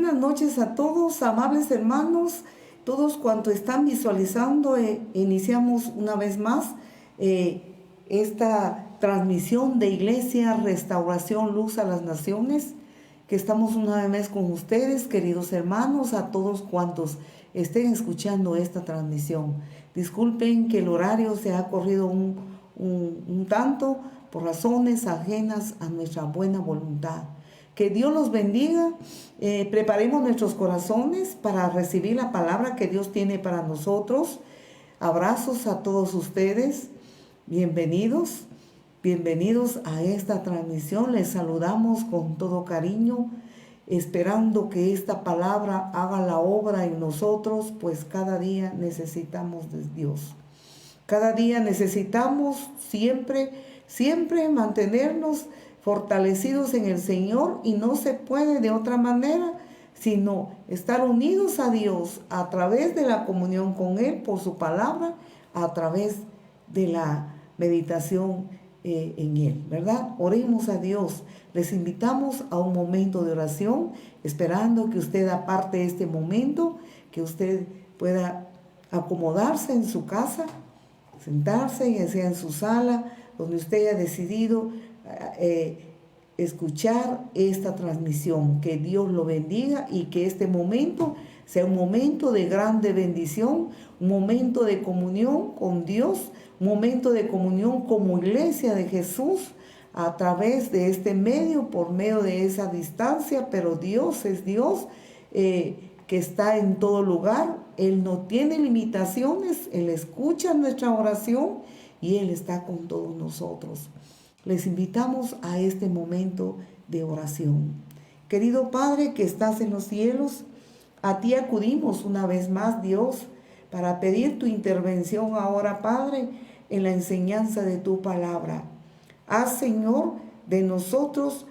buenas noches a todos, amables hermanos, todos cuantos están visualizando. Iniciamos una vez más esta transmisión de Iglesia Restauración Luz a las Naciones, que estamos una vez con ustedes, queridos hermanos, a todos cuantos estén escuchando esta transmisión. Disculpen que el horario se ha corrido un tanto por razones ajenas a nuestra buena voluntad. Que Dios los bendiga. Preparemos nuestros corazones para recibir la palabra que Dios tiene para nosotros. Abrazos a todos ustedes. Bienvenidos a esta transmisión. Les saludamos con todo cariño, esperando que esta palabra haga la obra en nosotros, pues cada día necesitamos de Dios. Cada día necesitamos siempre mantenernos fortalecidos en el Señor, y no se puede de otra manera sino estar unidos a Dios a través de la comunión con Él por su palabra, a través de la meditación en Él, ¿verdad? Oremos a Dios. Les invitamos a un momento de oración, esperando que usted aparte de este momento, que usted pueda acomodarse en su casa, sentarse, ya sea en su sala, donde usted haya decidido escuchar esta transmisión. Que Dios lo bendiga y que este momento sea un momento de grande bendición, un momento de comunión con Dios, un momento de comunión como Iglesia de Jesús a través de este medio, por medio de esa distancia. Pero Dios es Dios, que está en todo lugar. Él no tiene limitaciones, Él escucha nuestra oración y Él está con todos nosotros. Les invitamos a este momento de oración. Querido Padre que estás en los cielos, a ti acudimos una vez más, Dios, para pedir tu intervención ahora, Padre, en la enseñanza de tu palabra. Haz, Señor, de nosotros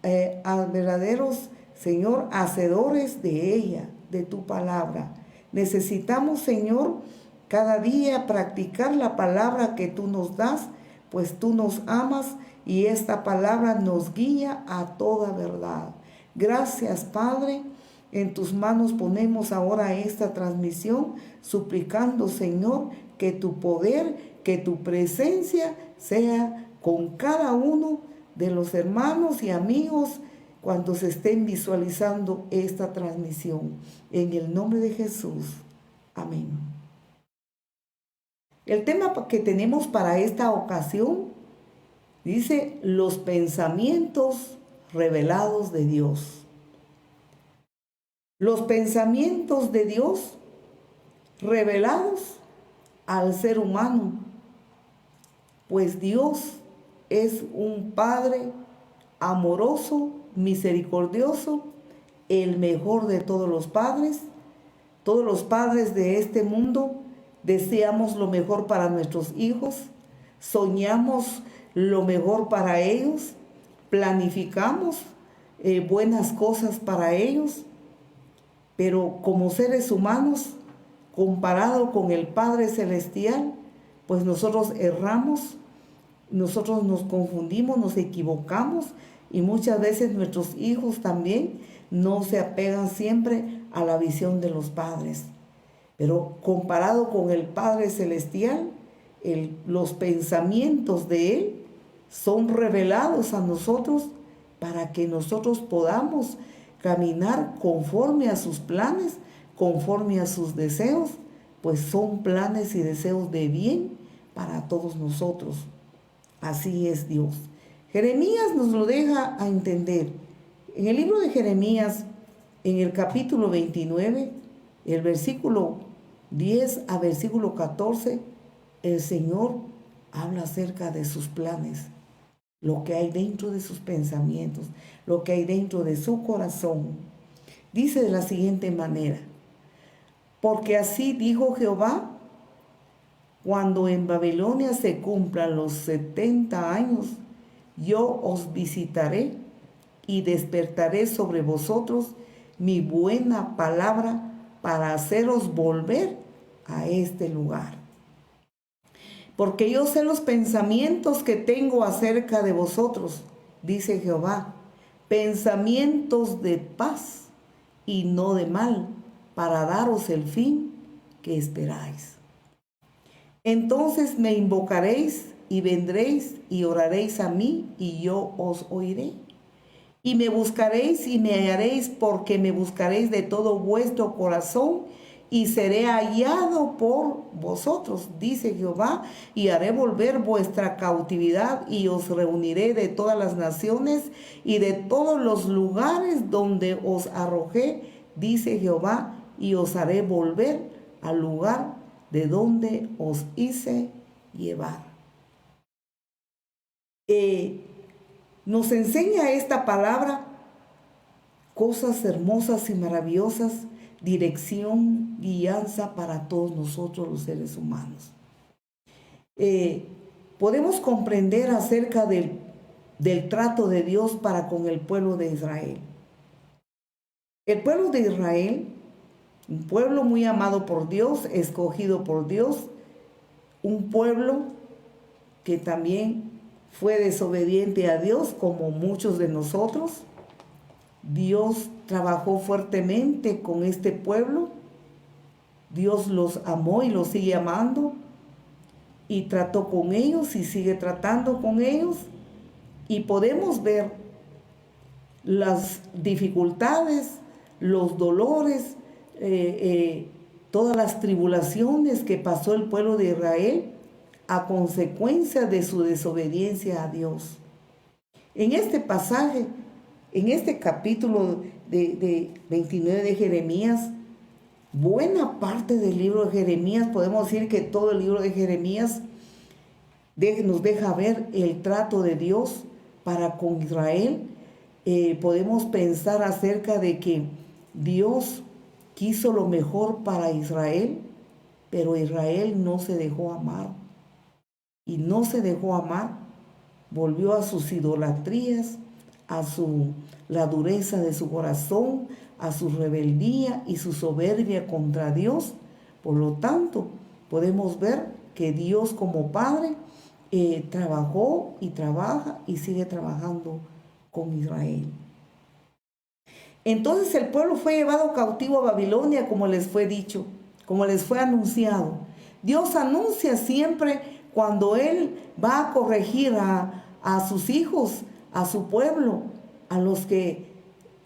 verdaderos, Señor, hacedores de ella, de tu palabra. Necesitamos, Señor, cada día practicar la palabra que tú nos das, pues tú nos amas y esta palabra nos guía a toda verdad. Gracias, Padre. En tus manos ponemos ahora esta transmisión, suplicando, Señor, que tu poder, que tu presencia sea con cada uno de los hermanos y amigos cuando se estén visualizando esta transmisión. En el nombre de Jesús. Amén. El tema que tenemos para esta ocasión dice: los pensamientos revelados de Dios. Los pensamientos de Dios revelados al ser humano, pues Dios es un Padre amoroso, misericordioso, el mejor de todos los padres. Todos los padres de este mundo deseamos lo mejor para nuestros hijos, soñamos lo mejor para ellos, planificamos buenas cosas para ellos, pero como seres humanos, comparado con el Padre Celestial, pues nosotros erramos, nosotros nos confundimos, nos equivocamos, y muchas veces nuestros hijos también no se apegan siempre a la visión de los padres. Pero comparado con el Padre Celestial, los pensamientos de Él son revelados a nosotros para que nosotros podamos caminar conforme a sus planes, conforme a sus deseos, pues son planes y deseos de bien para todos nosotros. Así es Dios. Jeremías nos lo deja a entender. En el libro de Jeremías, en el capítulo 29, el versículo 10 a versículo 14, el Señor habla acerca de sus planes, lo que hay dentro de sus pensamientos, lo que hay dentro de su corazón. Dice de la siguiente manera: porque así dijo Jehová, cuando en Babilonia se cumplan los 70 años, yo os visitaré y despertaré sobre vosotros mi buena palabra para haceros volver a este lugar. Porque yo sé los pensamientos que tengo acerca de vosotros, dice Jehová, pensamientos de paz y no de mal, para daros el fin que esperáis. Entonces me invocaréis y vendréis y oraréis a mí y yo os oiré. Y me buscaréis y me hallaréis, porque me buscaréis de todo vuestro corazón y seré hallado por vosotros, dice Jehová, y haré volver vuestra cautividad y os reuniré de todas las naciones y de todos los lugares donde os arrojé, dice Jehová, y os haré volver al lugar de donde os hice llevar. Nos enseña esta palabra cosas hermosas y maravillosas, dirección, guianza para todos nosotros los seres humanos. Podemos comprender acerca del trato de Dios para con el pueblo de Israel. El pueblo de Israel, un pueblo muy amado por Dios, escogido por Dios, un pueblo que también fue desobediente a Dios como muchos de nosotros. Dios trabajó fuertemente con este pueblo. Dios los amó y los sigue amando y trató con ellos y sigue tratando con ellos. Y podemos ver las dificultades, los dolores, todas las tribulaciones que pasó el pueblo de Israel a consecuencia de su desobediencia a Dios. En este pasaje, en este capítulo de 29 de Jeremías, buena parte del libro de Jeremías, podemos decir que todo el libro de Jeremías nos deja ver el trato de Dios para con Israel. Podemos pensar acerca de que Dios quiso lo mejor para Israel, pero Israel no se dejó amar. Y no se dejó amar, volvió a sus idolatrías, a la dureza de su corazón, a su rebeldía y su soberbia contra Dios. Por lo tanto, podemos ver que Dios como Padre trabajó y trabaja y sigue trabajando con Israel. Entonces el pueblo fue llevado cautivo a Babilonia, como les fue dicho, como les fue anunciado. Dios anuncia siempre cuando Él va a corregir a sus hijos, a su pueblo, a los que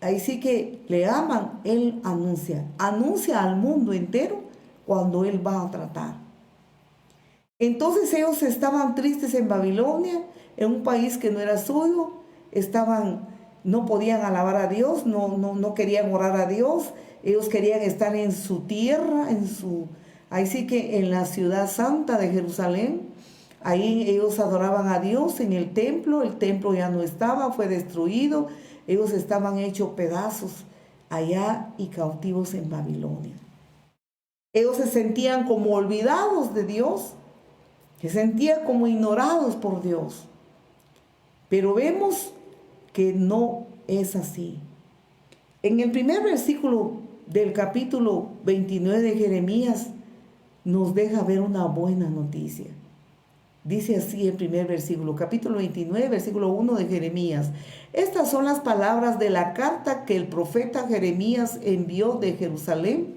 ahí sí que le aman. Él anuncia al mundo entero cuando Él va a tratar. Entonces ellos estaban tristes en Babilonia, en un país que no era suyo, no podían alabar a Dios, no querían orar a Dios, ellos querían estar en su tierra, ahí sí que en la ciudad santa de Jerusalén. Ahí ellos adoraban a Dios en el templo ya no estaba, fue destruido, ellos estaban hechos pedazos allá y cautivos en Babilonia. Ellos se sentían como olvidados de Dios, se sentían como ignorados por Dios. Pero vemos que no es así. En el primer versículo del capítulo 29 de Jeremías nos deja ver una buena noticia. Dice así el primer versículo, capítulo 29, versículo 1 de Jeremías. Estas son las palabras de la carta que el profeta Jeremías envió de Jerusalén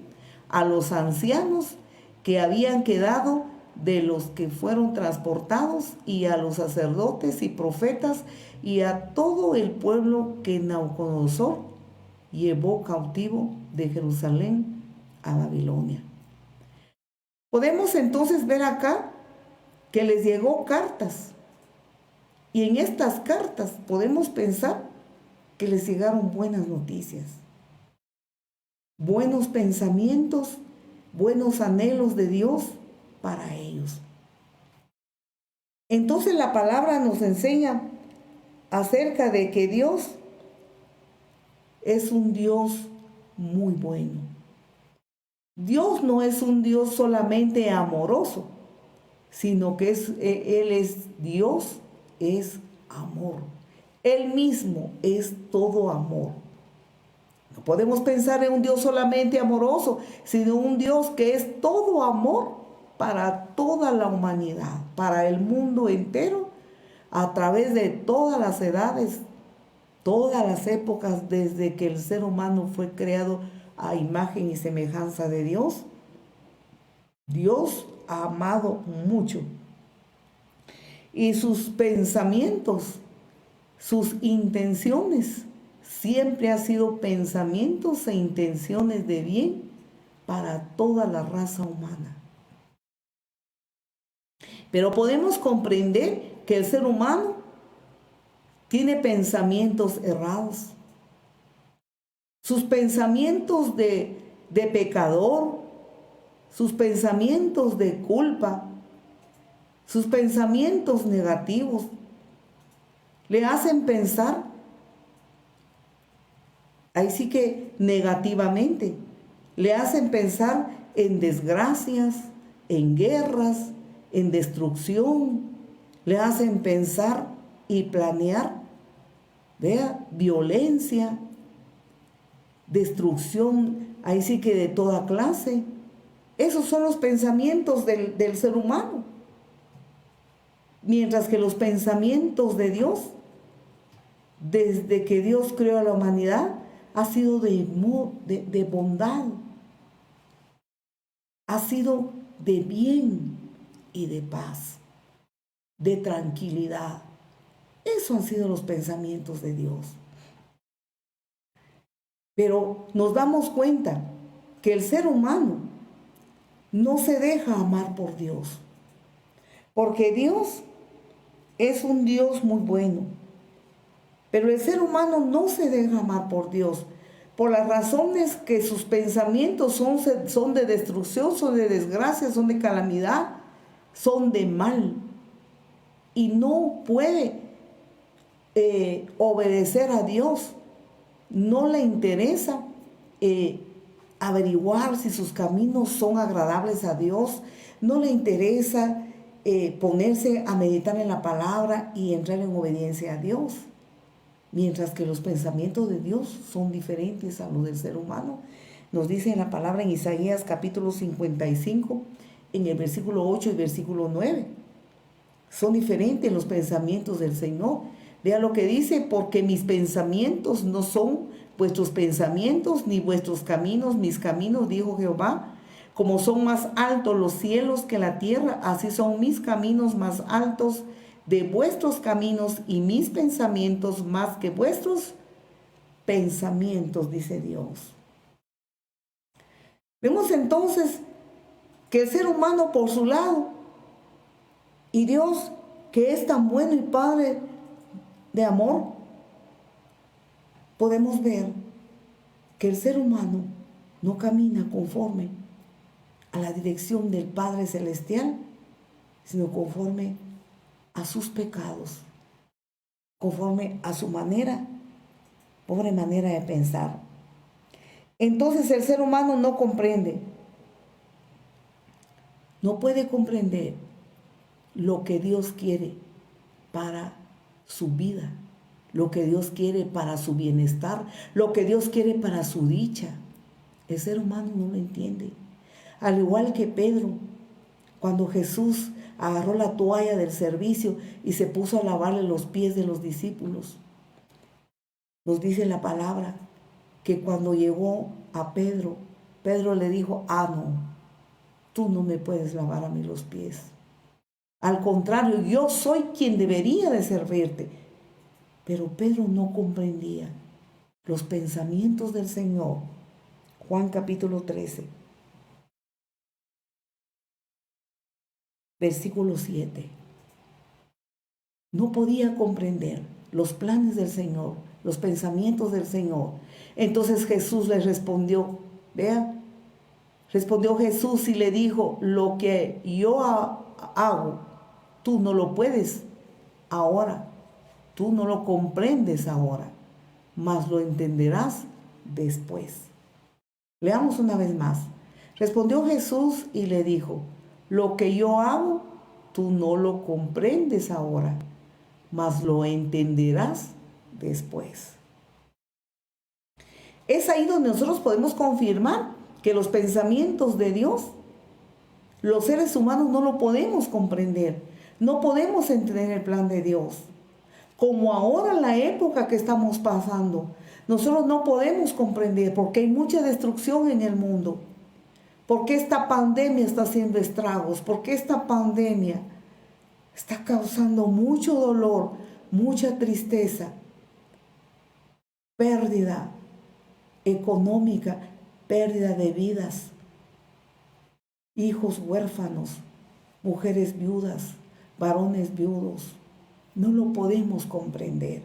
a los ancianos que habían quedado de los que fueron transportados, y a los sacerdotes y profetas, y a todo el pueblo que Nabucodonosor llevó cautivo de Jerusalén a Babilonia. Podemos entonces ver acá que les llegó cartas, y en estas cartas podemos pensar que les llegaron buenas noticias, buenos pensamientos, buenos anhelos de Dios para ellos. Entonces la palabra nos enseña acerca de que Dios es un Dios muy bueno. Dios no es un Dios solamente amoroso, sino que Él es Dios, es amor. Él mismo es todo amor. No podemos pensar en un Dios solamente amoroso, sino un Dios que es todo amor para toda la humanidad, para el mundo entero, a través de todas las edades, todas las épocas, desde que el ser humano fue creado a imagen y semejanza de Dios, Dios ha amado mucho. Y sus pensamientos, sus intenciones, siempre han sido pensamientos e intenciones de bien para toda la raza humana. Pero podemos comprender que el ser humano tiene pensamientos errados. Sus pensamientos de pecador, sus pensamientos de culpa, sus pensamientos negativos, le hacen pensar, ahí sí que negativamente, le hacen pensar en desgracias, en guerras, en destrucción, le hacen pensar y planear, vea, violencia, destrucción, ahí sí que de toda clase. Esos son los pensamientos del ser humano. Mientras que los pensamientos de Dios, desde que Dios creó a la humanidad, ha sido de bondad, ha sido de bien y de paz, de tranquilidad. Esos han sido los pensamientos de Dios. Pero nos damos cuenta que el ser humano no se deja amar por Dios, porque Dios es un Dios muy bueno, pero el ser humano no se deja amar por Dios, por las razones que sus pensamientos son de destrucción, son de desgracia, son de calamidad, son de mal, y no puede obedecer a Dios. No le interesa averiguar si sus caminos son agradables a Dios. No le interesa ponerse a meditar en la palabra y entrar en obediencia a Dios. Mientras que los pensamientos de Dios son diferentes a los del ser humano. Nos dice en la palabra en Isaías capítulo 55, en el versículo 8 y versículo 9. Son diferentes los pensamientos del Señor. Vea lo que dice: porque mis pensamientos no son vuestros pensamientos, ni vuestros caminos mis caminos, dijo Jehová. Como son más altos los cielos que la tierra, así son mis caminos más altos de vuestros caminos, y mis pensamientos más que vuestros pensamientos, dice Dios. Vemos entonces que el ser humano por su lado, y Dios, que es tan bueno y Padre de amor, podemos ver que el ser humano no camina conforme a la dirección del Padre Celestial, sino conforme a sus pecados, conforme a su pobre manera de pensar. Entonces el ser humano no comprende, no puede comprender lo que Dios quiere para su vida, lo que Dios quiere para su bienestar, lo que Dios quiere para su dicha. El ser humano no lo entiende. Al igual que Pedro, cuando Jesús agarró la toalla del servicio y se puso a lavarle los pies de los discípulos. Nos dice la palabra que cuando llegó a Pedro, Pedro le dijo: no, tú no me puedes lavar a mí los pies. Al contrario, yo soy quien debería de servirte. Pero Pedro no comprendía los pensamientos del Señor. Juan capítulo 13, versículo 7. No podía comprender los planes del Señor, los pensamientos del Señor. Entonces Jesús le respondió, respondió Jesús y le dijo: lo que yo hago, tú no lo puedes ahora, tú no lo comprendes ahora, mas lo entenderás después. Leamos una vez más. Respondió Jesús y le dijo: lo que yo hago, tú no lo comprendes ahora, mas lo entenderás después. Es ahí donde nosotros podemos confirmar que los pensamientos de Dios, los seres humanos no lo podemos comprender, no podemos entender el plan de Dios. Como ahora en la época que estamos pasando, Nosotros no podemos comprender porque hay mucha destrucción en el mundo. ¿Por qué esta pandemia está haciendo estragos? ¿Por qué esta pandemia está causando mucho dolor, mucha tristeza, pérdida económica, pérdida de vidas, hijos huérfanos, mujeres viudas, varones viudos? No lo podemos comprender.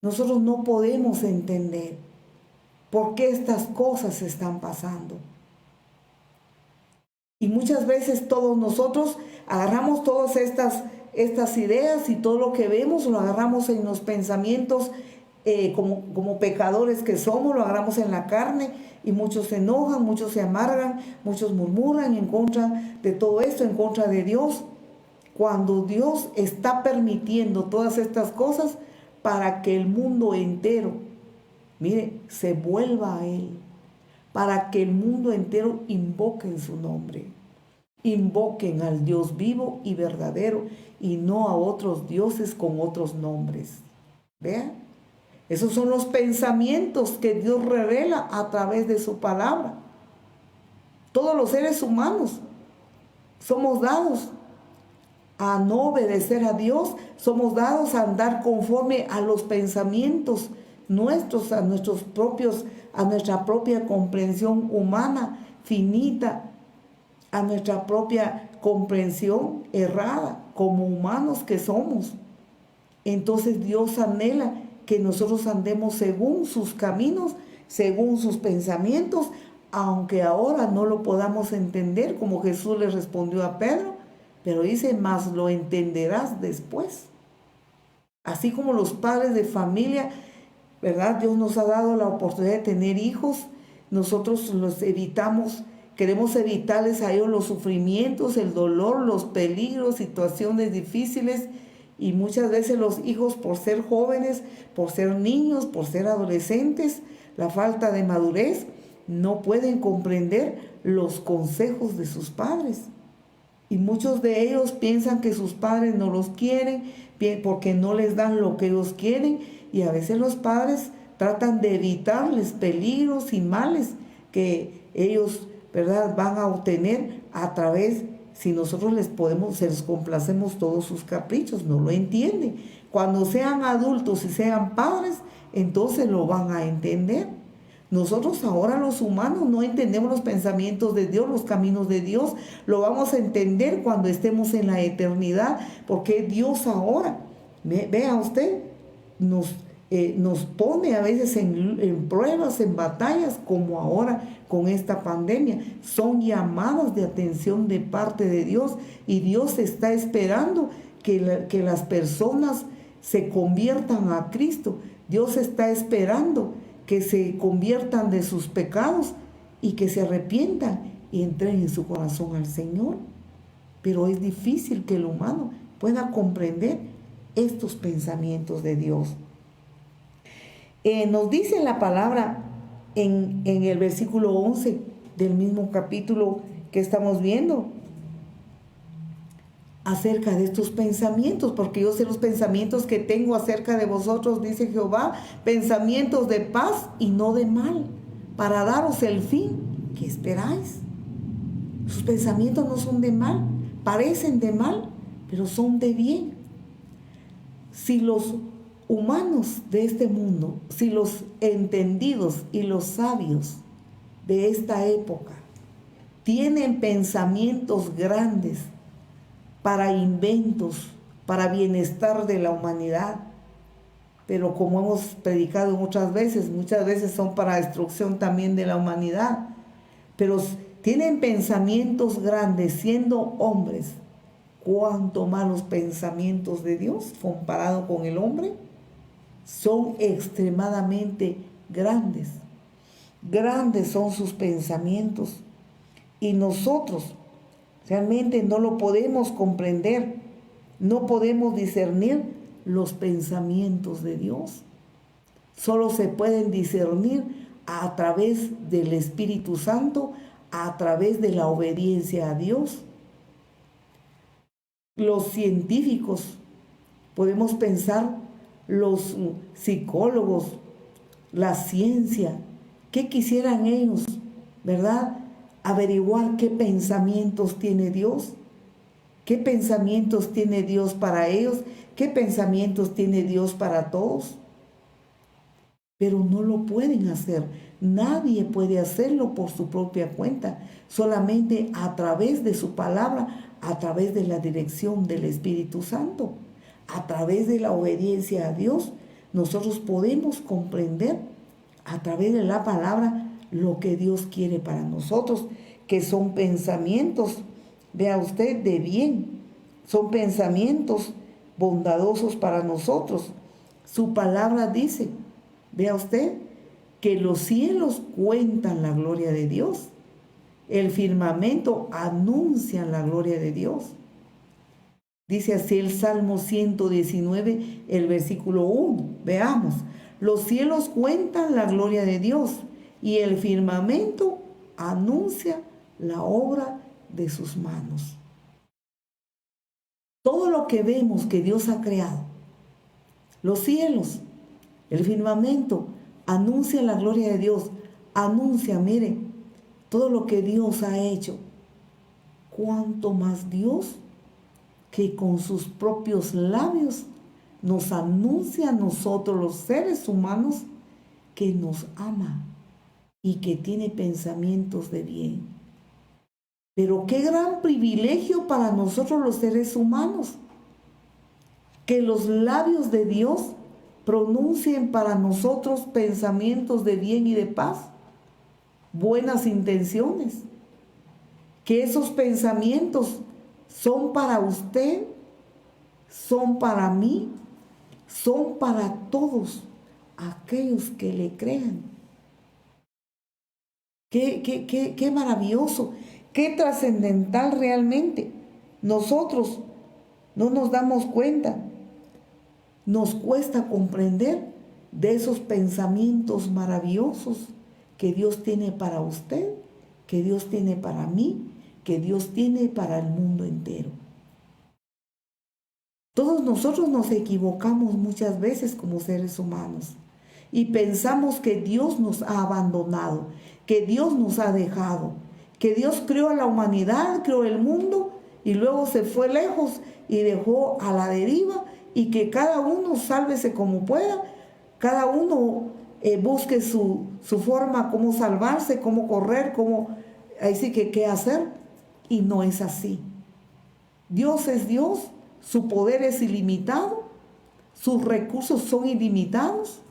Nosotros no podemos entender por qué estas cosas están pasando. Y muchas veces todos nosotros agarramos todas estas ideas y todo lo que vemos lo agarramos en los pensamientos como pecadores que somos, lo agarramos en la carne y muchos se enojan, muchos se amargan, muchos murmuran en contra de todo esto, en contra de Dios, cuando Dios está permitiendo todas estas cosas para que el mundo entero, mire, se vuelva a Él, para que el mundo entero invoque en su nombre. Invoquen al Dios vivo y verdadero y no a otros dioses con otros nombres. Vean, esos son los pensamientos que Dios revela a través de su palabra. Todos los seres humanos somos dados a no obedecer a Dios, somos dados a andar conforme a los pensamientos nuestros, a nuestra propia comprensión humana, finita, a nuestra propia comprensión errada, como humanos que somos. Entonces Dios anhela que nosotros andemos según sus caminos, según sus pensamientos, aunque ahora no lo podamos entender, como Jesús le respondió a Pedro, pero dice, mas lo entenderás después. Así como los padres de familia, ¿verdad? Dios nos ha dado la oportunidad de tener hijos, nosotros los evitamos, queremos evitarles a ellos los sufrimientos, el dolor, los peligros, situaciones difíciles, y muchas veces los hijos, por ser jóvenes, por ser niños, por ser adolescentes, la falta de madurez, no pueden comprender los consejos de sus padres. Y muchos de ellos piensan que sus padres no los quieren porque no les dan lo que ellos quieren, y a veces los padres tratan de evitarles peligros y males que ellos, ¿verdad?, van a obtener a través, si nosotros se les complacemos todos sus caprichos. No lo entienden. Cuando sean adultos y sean padres, entonces lo van a entender. Nosotros ahora los humanos no entendemos los pensamientos de Dios, los caminos de Dios. Lo vamos a entender cuando estemos en la eternidad, porque Dios ahora, vea usted, nos pone a veces en pruebas, en batallas, como ahora con esta pandemia. Son llamadas de atención de parte de Dios, y Dios está esperando que las personas se conviertan a Cristo. Dios está esperando que se conviertan de sus pecados y que se arrepientan y entreguen su corazón al Señor. Pero es difícil que el humano pueda comprender estos pensamientos de Dios. Nos dice la palabra en el versículo 11 del mismo capítulo que estamos viendo acerca de estos pensamientos, porque yo sé los pensamientos que tengo acerca de vosotros, dice Jehová, pensamientos de paz y no de mal, para daros el fin que esperáis. Sus pensamientos no son de mal, parecen de mal, pero son de bien. Si los humanos de este mundo, si los entendidos y los sabios de esta época tienen pensamientos grandes para inventos, para bienestar de la humanidad, pero como hemos predicado muchas veces son para destrucción también de la humanidad, pero tienen pensamientos grandes siendo hombres, cuánto más los pensamientos de Dios comparado con el hombre son extremadamente grandes. Grandes son sus pensamientos, y nosotros realmente no lo podemos comprender, no podemos discernir los pensamientos de Dios. Solo se pueden discernir a través del Espíritu Santo, a través de la obediencia a Dios. Los científicos, podemos pensar, los psicólogos, la ciencia. ¿Qué quisieran ellos, verdad? Averiguar qué pensamientos tiene Dios. ¿Qué pensamientos tiene Dios para ellos? ¿Qué pensamientos tiene Dios para todos? Pero no lo pueden hacer. Nadie puede hacerlo por su propia cuenta. Solamente a través de su palabra, a través de la dirección del Espíritu Santo, a través de la obediencia a Dios, nosotros podemos comprender a través de la palabra lo que Dios quiere para nosotros, que son pensamientos, vea usted, de bien. Son pensamientos bondadosos para nosotros. Su palabra dice, vea usted, que los cielos cuentan la gloria de Dios. El firmamento anuncia la gloria de Dios. Dice así el Salmo 119, el versículo 1. Veamos, los cielos cuentan la gloria de Dios y el firmamento anuncia la obra de sus manos. Todo lo que vemos que Dios ha creado, los cielos, el firmamento, anuncia la gloria de Dios, anuncia, mire, todo lo que Dios ha hecho. Cuánto más Dios que con sus propios labios nos anuncia a nosotros los seres humanos que nos ama y que tiene pensamientos de bien. Pero qué gran privilegio para nosotros los seres humanos, que los labios de Dios pronuncien para nosotros pensamientos de bien y de paz, buenas intenciones, que esos pensamientos son para usted, son para mí, son para todos aquellos que le crean. Qué maravilloso, qué trascendental realmente. Nosotros no nos damos cuenta, nos cuesta comprender de esos pensamientos maravillosos que Dios tiene para usted, que Dios tiene para mí, que Dios tiene para el mundo entero. Todos nosotros nos equivocamos muchas veces como seres humanos y pensamos que Dios nos ha abandonado, que Dios nos ha dejado, que Dios creó a la humanidad, creó el mundo y luego se fue lejos y dejó a la deriva, y que cada uno sálvese como pueda, cada uno busque su forma, cómo salvarse, cómo correr, ahí sí que qué hacer. Y no es así. Dios es Dios, su poder es ilimitado, sus recursos son ilimitados,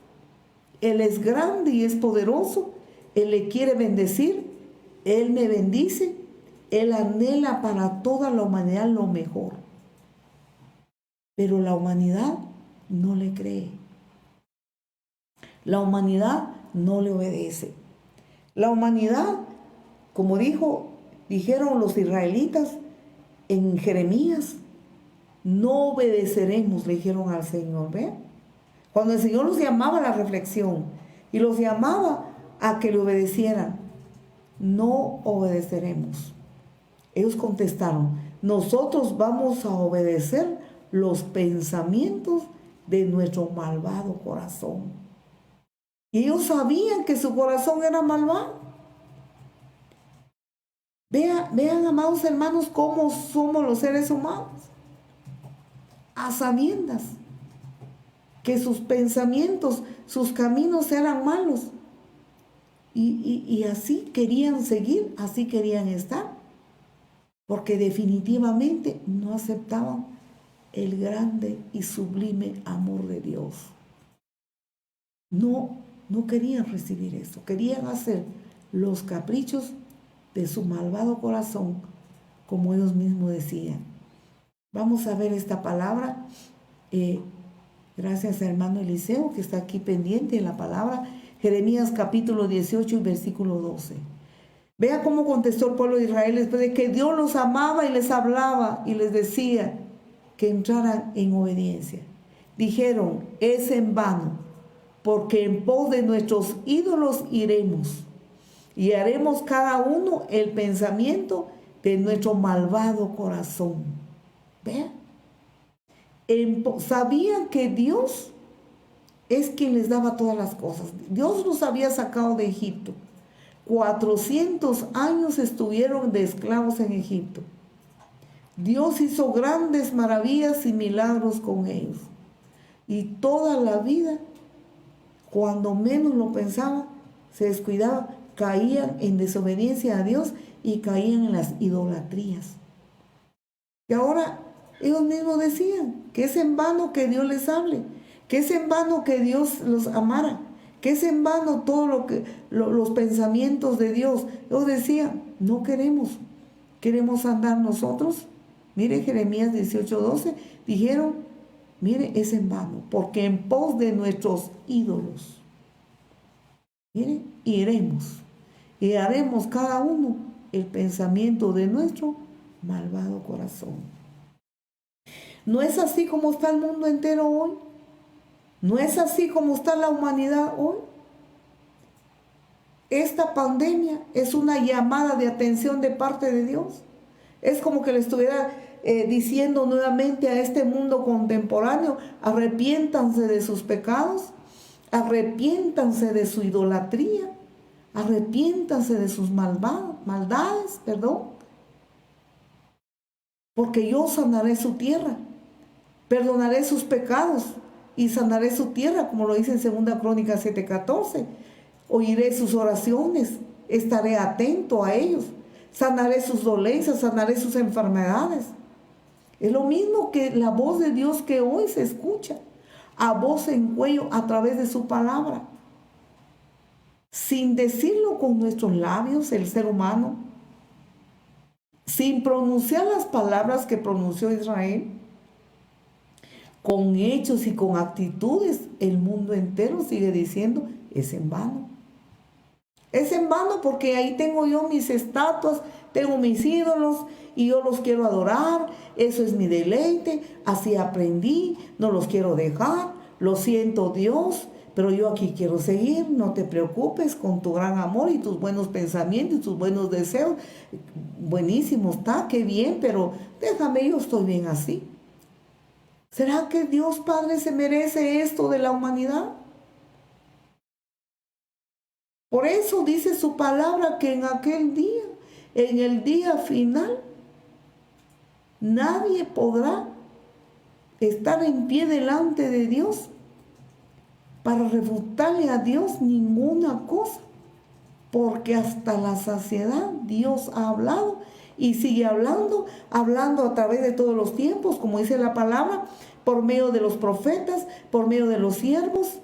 Él es grande y es poderoso, Él le quiere bendecir, Él me bendice, Él anhela para toda la humanidad lo mejor. Pero la humanidad no le cree. La humanidad no le obedece. La humanidad, como dijeron los israelitas en Jeremías, no obedeceremos, le dijeron al Señor. ¿Ve? Cuando el Señor los llamaba a la reflexión y los llamaba a que le obedecieran, no obedeceremos. Ellos contestaron, nosotros vamos a obedecer los pensamientos de nuestro malvado corazón. Y ellos sabían que su corazón era malvado. Vean, amados hermanos, cómo somos los seres humanos. A sabiendas que sus pensamientos, sus caminos eran malos. Y así querían seguir, así querían estar. Porque definitivamente no aceptaban el grande y sublime amor de Dios. No querían recibir eso. Querían hacer los caprichos de su malvado corazón, como ellos mismos decían. Vamos a ver esta palabra. Gracias a hermano Eliseo, que está aquí pendiente en la palabra. Jeremías capítulo 18 y versículo 12. Vea cómo contestó el pueblo de Israel después de que Dios los amaba y les hablaba y les decía que entraran en obediencia. Dijeron, es en vano, porque en pos de nuestros ídolos iremos y haremos cada uno el pensamiento de nuestro malvado corazón. Vean, sabían que Dios es quien les daba todas las cosas. Dios los había sacado de Egipto. 400 años estuvieron de esclavos en Egipto. Dios hizo grandes maravillas y milagros con ellos. Y toda la vida, cuando menos lo pensaban, se descuidaban, caían en desobediencia a Dios y caían en las idolatrías. Y ahora ellos mismos decían que es en vano que Dios les hable, que es en vano que Dios los amara, que es en vano todo los pensamientos de Dios. Ellos decían, no queremos andar nosotros. Mire Jeremías 18:12, dijeron, mire, es en vano, porque en pos de nuestros ídolos, mire, iremos y haremos cada uno el pensamiento de nuestro malvado corazón. ¿No es así como está el mundo entero hoy? ¿No es así como está la humanidad hoy? Esta pandemia es una llamada de atención de parte de Dios. Es como que le estuviera diciendo nuevamente a este mundo contemporáneo, arrepiéntanse de sus pecados, arrepiéntanse de su idolatría, arrepiéntanse de sus maldades, porque yo sanaré su tierra, perdonaré sus pecados y sanaré su tierra, como lo dice en 2 Crónicas 7:14. Oiré sus oraciones, estaré atento a ellos, sanaré sus dolencias, sanaré sus enfermedades. Es lo mismo que la voz de Dios que hoy se escucha a voz en cuello a través de su palabra. Sin decirlo con nuestros labios, el ser humano, sin pronunciar las palabras que pronunció Israel, con hechos y con actitudes, el mundo entero sigue diciendo, es en vano. Es en vano porque ahí tengo yo mis estatuas, tengo mis ídolos y yo los quiero adorar, eso es mi deleite, así aprendí, no los quiero dejar, lo siento Dios, pero yo aquí quiero seguir, no te preocupes con tu gran amor y tus buenos pensamientos y tus buenos deseos. Buenísimo está, qué bien, pero déjame, yo estoy bien así. ¿Será que Dios Padre se merece esto de la humanidad? Por eso dice su palabra que en aquel día, en el día final, nadie podrá estar en pie delante de Dios para refutarle a Dios ninguna cosa, porque hasta la saciedad Dios ha hablado y sigue hablando a través de todos los tiempos, como dice la palabra, por medio de los profetas, por medio de los siervos,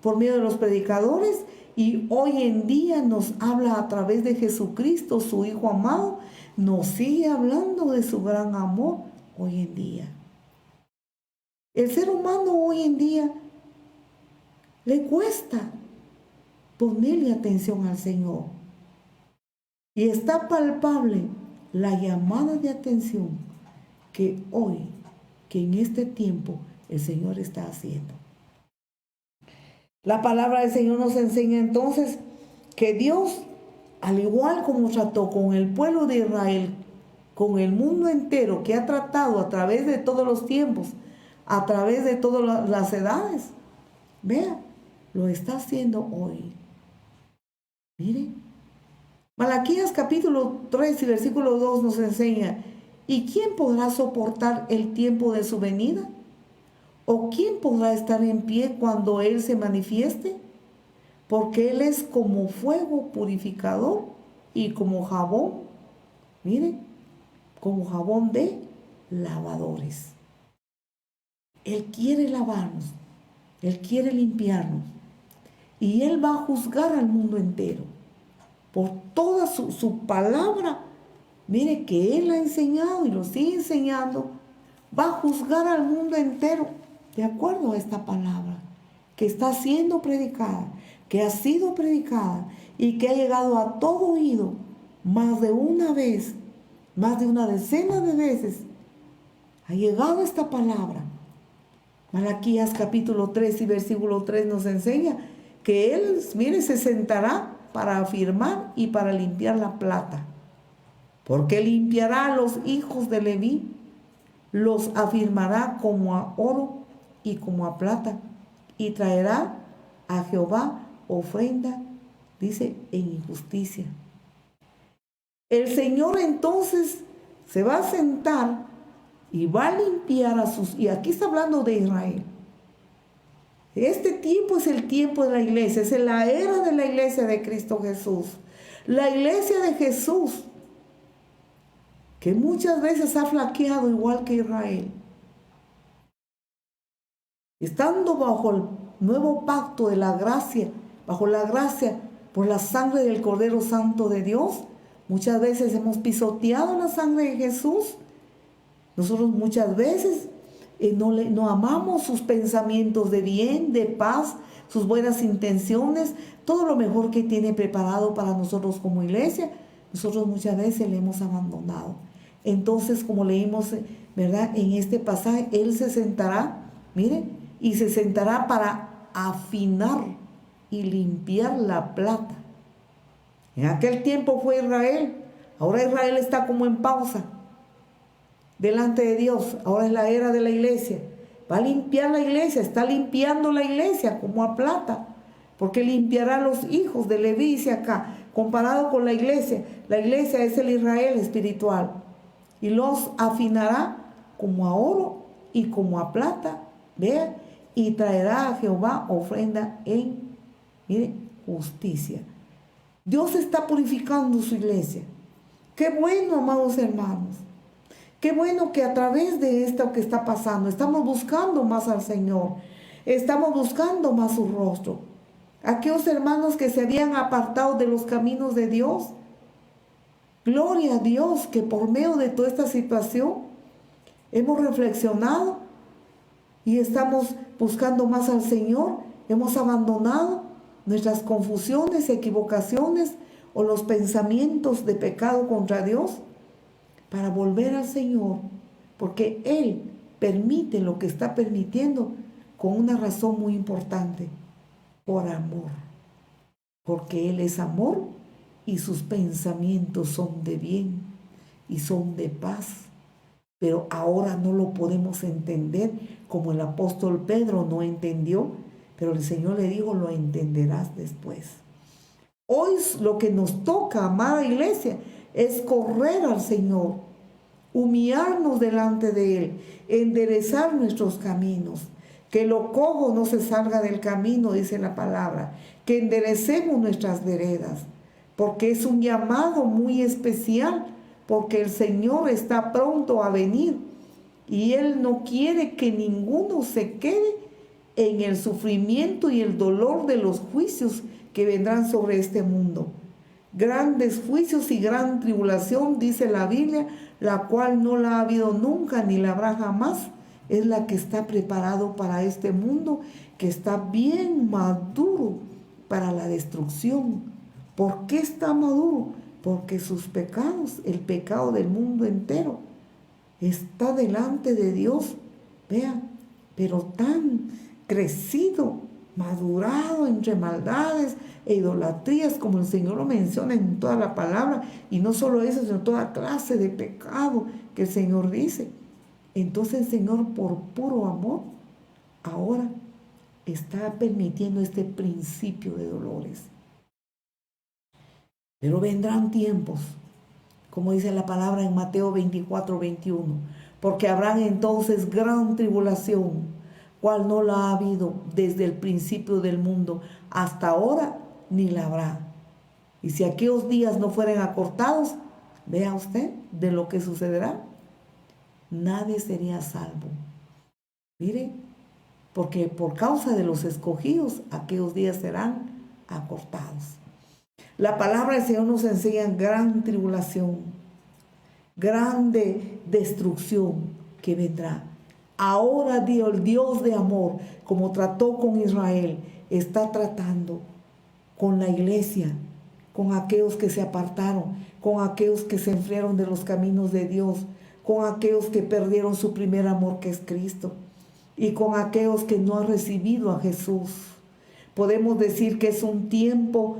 por medio de los predicadores, y hoy en día nos habla a través de Jesucristo, su Hijo amado, nos sigue hablando de su gran amor hoy en día. El ser humano hoy en día le cuesta ponerle atención al Señor. Y está palpable la llamada de atención que hoy, que en este tiempo, el Señor está haciendo. La palabra del Señor nos enseña entonces que Dios, al igual como trató con el pueblo de Israel, con el mundo entero, que ha tratado a través de todos los tiempos, a través de todas las edades, vea, lo está haciendo hoy. Mire, Malaquías capítulo 3 y versículo 2 nos enseña, ¿y quién podrá soportar el tiempo de su venida? ¿O quién podrá estar en pie cuando Él se manifieste? Porque Él es como fuego purificador y como jabón, mire, como jabón de lavadores. Él quiere lavarnos, Él quiere limpiarnos y Él va a juzgar al mundo entero por toda su palabra. Mire que Él ha enseñado y lo sigue enseñando, va a juzgar al mundo entero de acuerdo a esta palabra que está siendo predicada, que ha sido predicada y que ha llegado a todo oído más de una vez, más de una decena de veces. Ha llegado esta palabra. Malaquías capítulo 3 y versículo 3 nos enseña que Él, mire, se sentará para afirmar y para limpiar la plata, porque limpiará a los hijos de Leví, los afirmará como a oro y como a plata, y traerá a Jehová ofrenda, dice, en injusticia. El Señor entonces se va a sentar y va a limpiar a sus... Y aquí está hablando de Israel. Este tiempo es el tiempo de la iglesia, es la era de la iglesia de Cristo Jesús. La iglesia de Jesús, que muchas veces ha flaqueado igual que Israel. Estando bajo el nuevo pacto de la gracia, bajo la gracia por la sangre del Cordero Santo de Dios, muchas veces hemos pisoteado la sangre de Jesús. Nosotros muchas veces no amamos sus pensamientos de bien, de paz, sus buenas intenciones, todo lo mejor que tiene preparado para nosotros como iglesia. Nosotros muchas veces le hemos abandonado. Entonces, como leímos, ¿verdad? En este pasaje, Él se sentará, mire, y se sentará para afinar y limpiar la plata. En aquel tiempo fue Israel. Ahora Israel está como en pausa delante de Dios. Ahora es la era de la iglesia. Va a limpiar la iglesia, está limpiando la iglesia como a plata, porque limpiará a los hijos de Leví, dice acá, comparado con la iglesia. La iglesia es el Israel espiritual, y los afinará como a oro y como a plata, vea, y traerá a Jehová ofrenda en, mire, justicia. Dios está purificando su iglesia. Qué bueno, amados hermanos. Qué bueno que a través de esto que está pasando, estamos buscando más al Señor. Estamos buscando más su rostro. Aquellos hermanos que se habían apartado de los caminos de Dios. Gloria a Dios que por medio de toda esta situación hemos reflexionado y estamos buscando más al Señor. Hemos abandonado nuestras confusiones, equivocaciones o los pensamientos de pecado contra Dios, para volver al Señor, porque Él permite lo que está permitiendo con una razón muy importante: por amor, porque Él es amor y sus pensamientos son de bien y son de paz. Pero ahora no lo podemos entender como el apóstol Pedro no entendió, pero el Señor le dijo: lo entenderás después. Hoy lo que nos toca, amada iglesia, es correr al Señor, humillarnos delante de Él, enderezar nuestros caminos, que lo cojo no se salga del camino, dice la palabra, que enderecemos nuestras veredas, porque es un llamado muy especial, porque el Señor está pronto a venir y Él no quiere que ninguno se quede en el sufrimiento y el dolor de los juicios que vendrán sobre este mundo. Grandes juicios y gran tribulación, dice la Biblia, la cual no la ha habido nunca ni la habrá jamás. Es la que está preparado para este mundo, que está bien maduro para la destrucción. ¿Por qué está maduro? Porque sus pecados, el pecado del mundo entero, está delante de Dios, vean, pero tan crecido, madurado entre maldades e idolatrías, como el Señor lo menciona en toda la palabra, y no solo eso, sino toda clase de pecado que el Señor dice. Entonces el Señor, por puro amor, ahora está permitiendo este principio de dolores. Pero vendrán tiempos, como dice la palabra en Mateo 24:21, porque habrán entonces gran tribulación, cual no la ha habido desde el principio del mundo hasta ahora, ni la habrá. Y si aquellos días no fueren acortados, vea usted de lo que sucederá. Nadie sería salvo. Mire, porque por causa de los escogidos, aquellos días serán acortados. La palabra del Señor nos enseña gran tribulación, grande destrucción que vendrá. Ahora Dios, el Dios de amor, como trató con Israel, está tratando con la iglesia, con aquellos que se apartaron, con aquellos que se enfriaron de los caminos de Dios, con aquellos que perdieron su primer amor, que es Cristo, y con aquellos que no han recibido a Jesús. Podemos decir que es un tiempo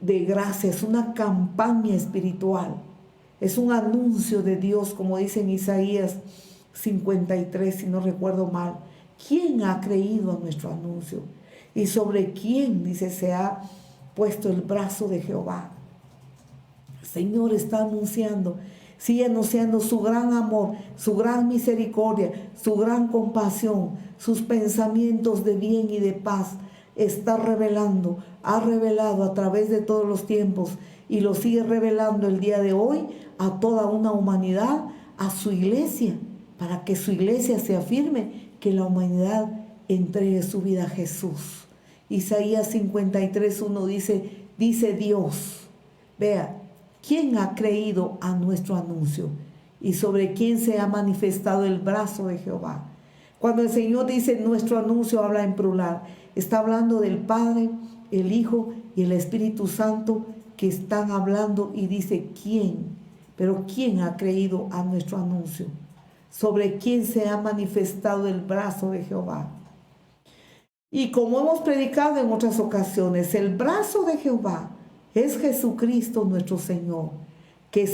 de gracia, es una campaña espiritual, es un anuncio de Dios, como dice en Isaías 53, si no recuerdo mal, ¿quién ha creído a nuestro anuncio? Y sobre quién, dice, se ha puesto el brazo de Jehová. El Señor está anunciando, sigue anunciando su gran amor, su gran misericordia, su gran compasión, sus pensamientos de bien y de paz. Está revelando, ha revelado a través de todos los tiempos y lo sigue revelando el día de hoy a toda una humanidad, a su iglesia, para que su iglesia se afirme, que la humanidad entregue su vida a Jesús. Isaías 53:1 dice Dios, vea, ¿quién ha creído a nuestro anuncio? Y sobre quién se ha manifestado el brazo de Jehová. Cuando el Señor dice nuestro anuncio, habla en plural. Está hablando del Padre, el Hijo y el Espíritu Santo, que están hablando, y dice ¿quién? Pero ¿quién ha creído a nuestro anuncio? ¿Sobre quién se ha manifestado el brazo de Jehová? Y como hemos predicado en otras ocasiones, el brazo de Jehová es Jesucristo nuestro Señor, que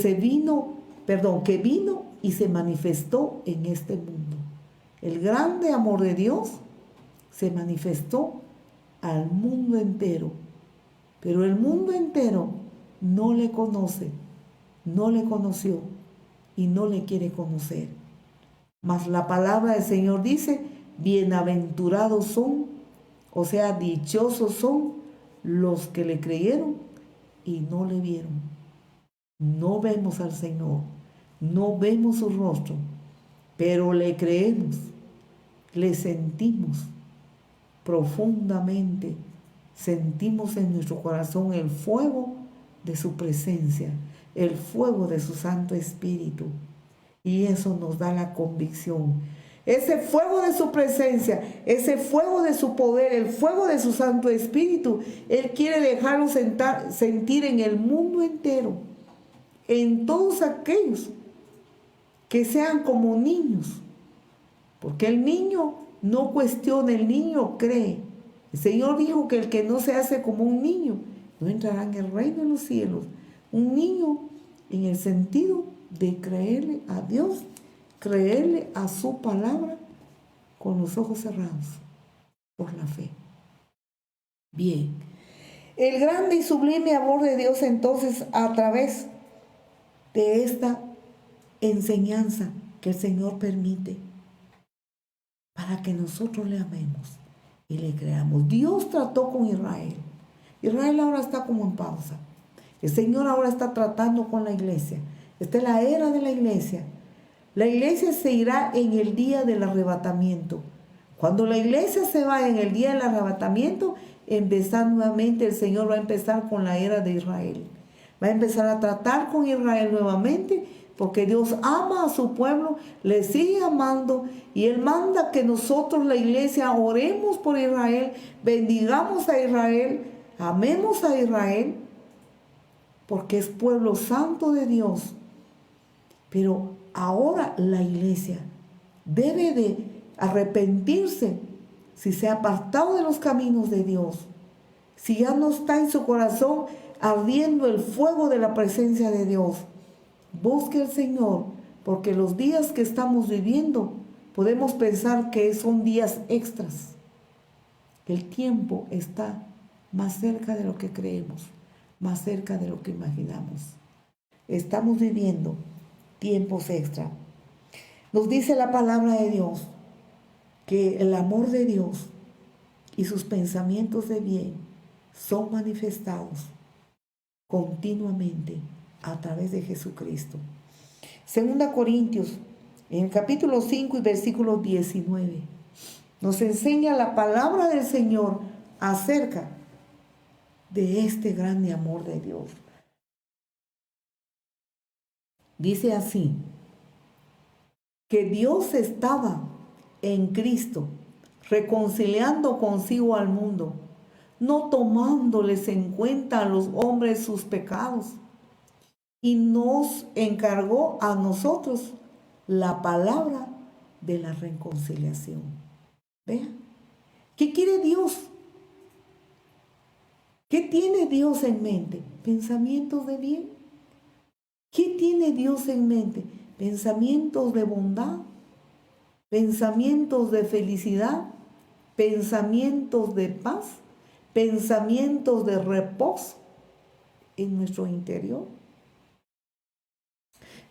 vino y se manifestó en este mundo. El grande amor de Dios se manifestó al mundo entero, pero el mundo entero no le conoce, no le conoció y no le quiere conocer. Mas la palabra del Señor dice, bienaventurados son, o sea, dichosos son los que le creyeron y no le vieron. No vemos al Señor, no vemos su rostro, pero le creemos, le sentimos profundamente, sentimos en nuestro corazón el fuego de su presencia, el fuego de su Santo Espíritu, y eso nos da la convicción. Ese fuego de su presencia, ese fuego de su poder, el fuego de su Santo Espíritu, Él quiere dejarnos sentir en el mundo entero, en todos aquellos que sean como niños, porque el niño no cuestiona, el niño cree. El Señor dijo que el que no se hace como un niño no entrará en el reino de los cielos. Un niño en el sentido de creerle a Dios, creerle a su palabra con los ojos cerrados por la fe. Bien, el grande y sublime amor de Dios entonces, a través de esta enseñanza que el Señor permite para que nosotros le amemos y le creamos. Dios trató con Israel. Israel ahora está como en pausa. El Señor ahora está tratando con la iglesia. Esta es la era de la iglesia. La iglesia se irá en el día del arrebatamiento. Cuando la iglesia se va en el día del arrebatamiento, empezar nuevamente, el Señor va a empezar con la era de Israel. Va a empezar a tratar con Israel nuevamente, porque Dios ama a su pueblo, le sigue amando, y Él manda que nosotros, la iglesia, oremos por Israel, bendigamos a Israel, amemos a Israel, porque es pueblo santo de Dios. Pero ahora la iglesia debe de arrepentirse si se ha apartado de los caminos de Dios, si ya no está en su corazón ardiendo el fuego de la presencia de Dios. Busque al Señor, porque los días que estamos viviendo podemos pensar que son días extras. El tiempo está más cerca de lo que creemos, más cerca de lo que imaginamos. Estamos viviendo tiempos extra. Nos dice la palabra de Dios que el amor de Dios y sus pensamientos de bien son manifestados continuamente a través de Jesucristo. 2 Corintios, en el capítulo 5 y versículo 19, nos enseña la palabra del Señor acerca de este grande amor de Dios. Dice así, que Dios estaba en Cristo, reconciliando consigo al mundo, no tomándoles en cuenta a los hombres sus pecados, y nos encargó a nosotros la palabra de la reconciliación. Vean, ¿qué quiere Dios? ¿Qué tiene Dios en mente? Pensamientos de bien. ¿Qué tiene Dios en mente? Pensamientos de bondad. pensamientos de felicidad, pensamientos de paz, pensamientos de reposo en nuestro interior.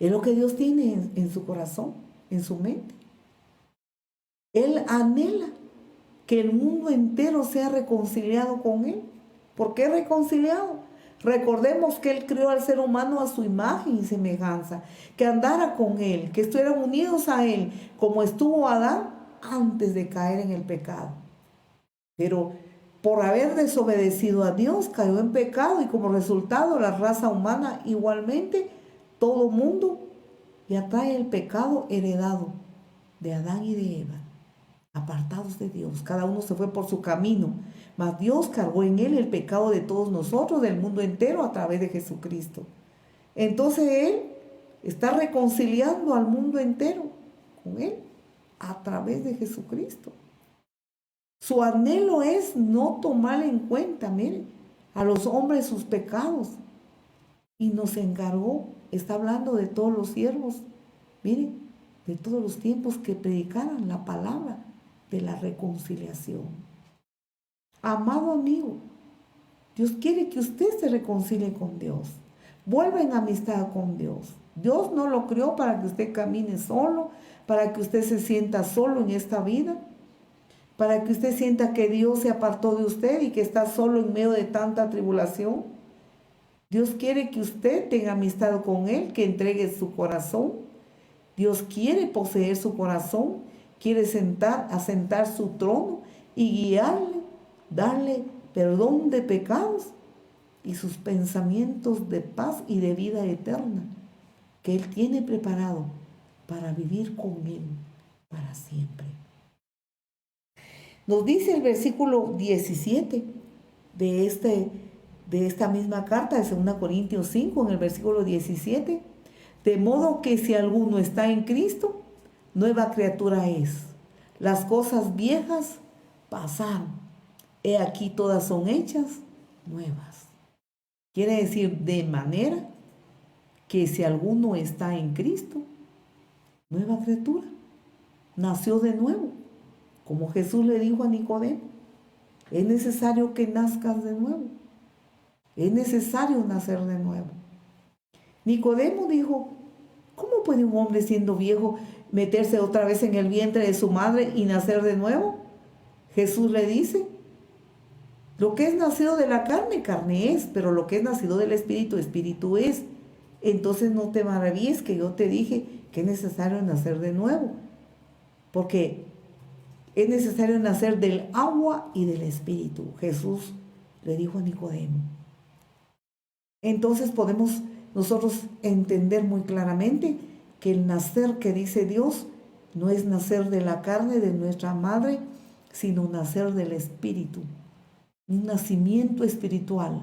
Es lo que Dios tiene en su corazón, en su mente. Él anhela que el mundo entero sea reconciliado con Él. ¿Por qué reconciliado? Recordemos que Él creó al ser humano a su imagen y semejanza, que andara con Él, que estuvieran unidos a Él, como estuvo Adán antes de caer en el pecado. Pero por haber desobedecido a Dios, cayó en pecado y como resultado la raza humana igualmente, todo mundo ya trae el pecado heredado de Adán y de Eva, apartados de Dios. Cada uno se fue por su camino, mas Dios cargó en él el pecado de todos nosotros, del mundo entero, a través de Jesucristo. Entonces Él está reconciliando al mundo entero con Él a través de Jesucristo. Su anhelo es no tomar en cuenta, miren, a los hombres sus pecados. Y nos encargó, está hablando de todos los siervos, miren, de todos los tiempos que predicaran la palabra de la reconciliación. Amado amigo, Dios quiere que usted se reconcilie con Dios. Vuelva en amistad con Dios. Dios no lo creó para que usted camine solo, para que usted se sienta solo en esta vida, para que usted sienta que Dios se apartó de usted y que está solo en medio de tanta tribulación. Dios quiere que usted tenga amistad con Él, que entregue su corazón. Dios quiere poseer su corazón, quiere asentar su trono y guiarle, darle perdón de pecados y sus pensamientos de paz y de vida eterna que Él tiene preparado para vivir con Él para siempre. Nos dice el versículo 17 de esta misma carta de 2 Corintios 5, en el versículo 17, de modo que si alguno está en Cristo, nueva criatura es. Las cosas viejas pasaron, he aquí todas son hechas nuevas. Quiere decir, de manera que si alguno está en Cristo, nueva criatura, nació de nuevo. Como Jesús le dijo a Nicodemo, es necesario que nazcas de nuevo. Es necesario nacer de nuevo. Nicodemo dijo, ¿cómo puede un hombre siendo viejo meterse otra vez en el vientre de su madre y nacer de nuevo? Jesús le dice, lo que es nacido de la carne, carne es, pero lo que es nacido del Espíritu, Espíritu es. Entonces no te maravilles que yo te dije que es necesario nacer de nuevo, porque es necesario nacer del agua y del Espíritu. Jesús le dijo a Nicodemo. Entonces podemos nosotros entender muy claramente que el nacer que dice Dios no es nacer de la carne de nuestra madre, sino nacer del Espíritu, un nacimiento espiritual,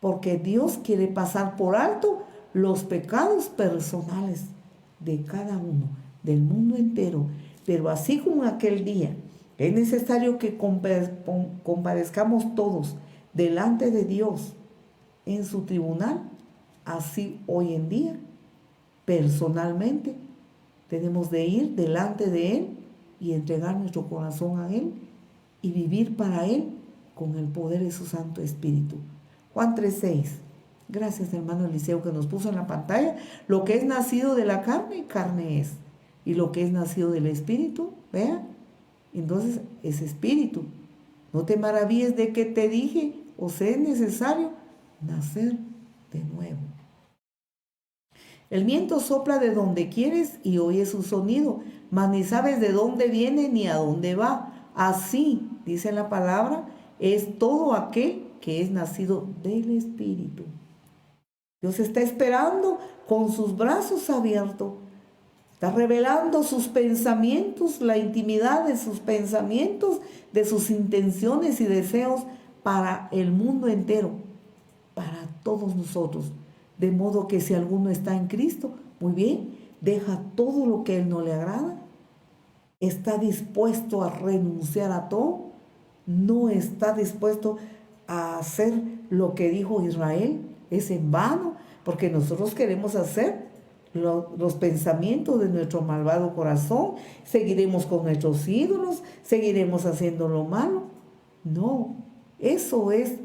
porque Dios quiere pasar por alto los pecados personales de cada uno, del mundo entero. Pero así como aquel día es necesario que comparezcamos todos delante de Dios en su tribunal, así hoy en día, personalmente, tenemos de ir delante de Él y entregar nuestro corazón a Él y vivir para Él con el poder de su Santo Espíritu. Juan 3:6. Gracias, hermano Eliseo, que nos puso en la pantalla. Lo que es nacido de la carne, carne es. Y lo que es nacido del Espíritu, vea, entonces es Espíritu. No te maravilles de que te dije, o sea, es necesario nacer de nuevo. El viento sopla de donde quieres y oyes su sonido, mas ni sabes de dónde viene ni a dónde va. Así, dice la palabra, es todo aquel que es nacido del Espíritu. Dios está esperando con sus brazos abiertos. Está revelando sus pensamientos, la intimidad de sus pensamientos, de sus intenciones y deseos para el mundo entero, para todos nosotros. De modo que si alguno está en Cristo, muy bien, deja todo lo que a Él no le agrada, está dispuesto a renunciar a todo, no está dispuesto a hacer lo que dijo Israel, es en vano, porque nosotros queremos hacer los pensamientos de nuestro malvado corazón, seguiremos con nuestros ídolos, seguiremos haciendo lo malo. No, eso es